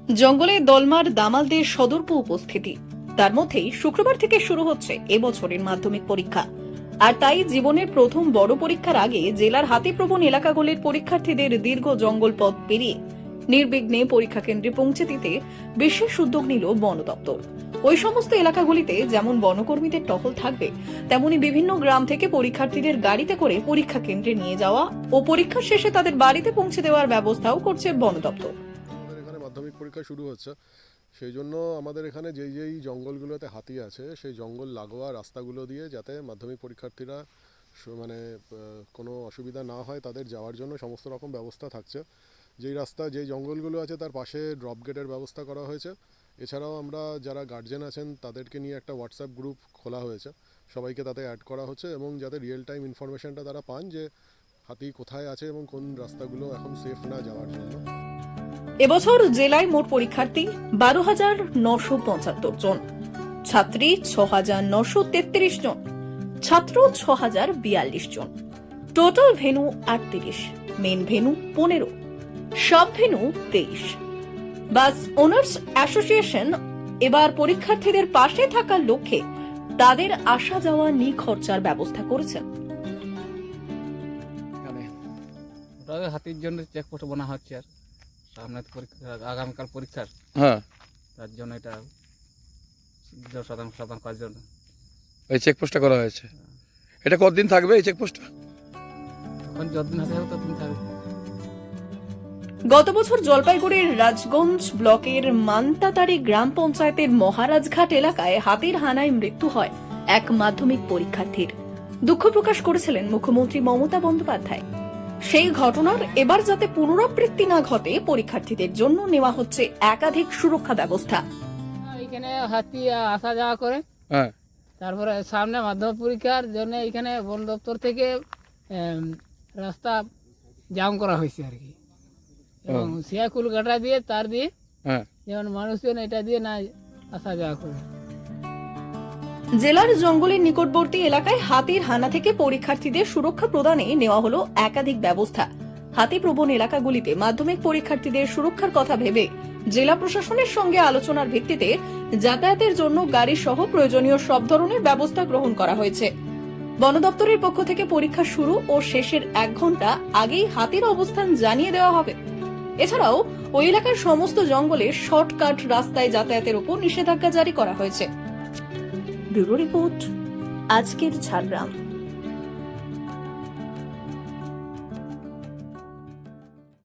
জঙ্গলে দলমার দামালদের সদর্প উপস্থিতি। তার মধ্যেই শুক্রবার থেকে শুরু হচ্ছে এবছরের মাধ্যমিক পরীক্ষা। আর তাই জীবনের প্রথম বড় পরীক্ষার আগে জেলার হাতিপ্রবণ এলাকাগুলির পরীক্ষার্থীদের দীর্ঘ জঙ্গল পথ পেরিয়ে নির্বিঘ্নে পরীক্ষা কেন্দ্রে পৌঁছে দিতে বিশেষ উদ্যোগ নিল বন দপ্তর। ওই সমস্ত এলাকাগুলিতে যেমন বনকর্মীদের টহল থাকবে, তেমনি বিভিন্ন গ্রাম থেকে পরীক্ষার্থীদের গাড়িতে করে পরীক্ষা কেন্দ্রে নিয়ে যাওয়া ও পরীক্ষা শেষে তাদের বাড়িতে পৌঁছে দেওয়ার ব্যবস্থাও করছে বন দপ্তর। মাধ্যমিক পরীক্ষা শুরু হচ্ছে, সেই জন্য আমাদের এখানে যেই জঙ্গলগুলোতে হাতি আছে সেই জঙ্গল লাগোয়া রাস্তাগুলো দিয়ে যাতে মাধ্যমিক পরীক্ষার্থীরা মানে কোনো অসুবিধা না হয় তাদের যাওয়ার জন্য সমস্ত রকম ব্যবস্থা থাকছে। যেই জঙ্গলগুলো আছে তার পাশে ড্রপ গেটের ব্যবস্থা করা হয়েছে। এছাড়াও আমরা যারা গার্জেন আছেন তাদেরকে নিয়ে একটা হোয়াটসঅ্যাপ গ্রুপ খোলা হয়েছে, সবাইকে তাতে অ্যাড করা হচ্ছে এবং যাতে রিয়েল টাইম ইনফরমেশনটা তারা পান যে হাতি কোথায় আছে এবং কোন রাস্তাগুলো এখন সেফ না যাওয়ার জন্য। এবছর জেলায় মোট পরীক্ষার্থী 12,975 জন, ছাত্রী 6,933 জন, ছাত্র 6,042 জন। Total venue 38, main venue 15, sub venue 23। Bus owners association এবার পরীক্ষার্থীদের পাশে থাকার লক্ষ্যে তাদের আসা যাওয়া নিখরচার ব্যবস্থা করেছেন। হাতির জন্য চেকপোস্ট বানা হচ্ছে, আর সামনে আগামীকাল পরীক্ষার তার জন্য এটা শতাংশ কাজ জন্য এই চেকপোস্টটা করা হয়েছে। এটা কতদিন থাকবে এই চেকপোস্টটা? এখন যতদিন হাতে হবে ততদিন থাকবে। গত বছর জলপাইগুড়ির রাজগঞ্জ ব্লকের মান্তাতারি গ্রাম পঞ্চায়েতের মহারাজঘাট এলাকায় হাতির হানায় মৃত্যু হয় এক মাধ্যমিক পরীক্ষার্থীর। দুঃখ প্রকাশ করেছিলেন মুখ্যমন্ত্রী মমতা বন্দ্যোপাধ্যায়। সেই ঘটনার এবার যাতে পুনরাবৃত্তি না ঘটে, পরীক্ষার্থীদের জন্য নেওয়া হচ্ছে একাধিক সুরক্ষা ব্যবস্থা। এখানে হাতি আসা যাওয়া করে, তারপরে সামনে মাধ্যমিক পরীক্ষার জন্য এখানে বন দপ্তর থেকে রাস্তা জাম করা হয়েছে আর কি, এবং শিয়াকুল কাটা দিয়ে তার দিয়ে যেমন মানুষজন এটা দিয়ে না আসা যাওয়া করে। জেলার জঙ্গলের নিকটবর্তী এলাকায় হাতির হানা থেকে পরীক্ষার্থীদের সুরক্ষা প্রদানে নেওয়া হলো একাধিক ব্যবস্থা। হাতিপ্রবণ এলাকাগুলিতে মাধ্যমিক পরীক্ষার্থীদের সুরক্ষার কথা ভেবে জেলা প্রশাসনের সঙ্গে আলোচনার ভিত্তিতে যাতায়াতের জন্য গাড়ি সহ প্রয়োজনীয় সব ধরনের ব্যবস্থা গ্রহণ করা হয়েছে। বন দপ্তরের পক্ষ থেকে পরীক্ষা শুরু ও শেষের 1 ঘন্টা আগেই হাতির অবস্থান জানিয়ে দেওয়া হবে। এছাড়াও ওই এলাকার সমস্ত জঙ্গলে শর্টকাট রাস্তায় যাতায়াতের উপর নিষেধাজ্ঞা জারি করা হয়েছে। ব্যুরো রিপোর্ট, আজকের ঝাড়গ্রাম।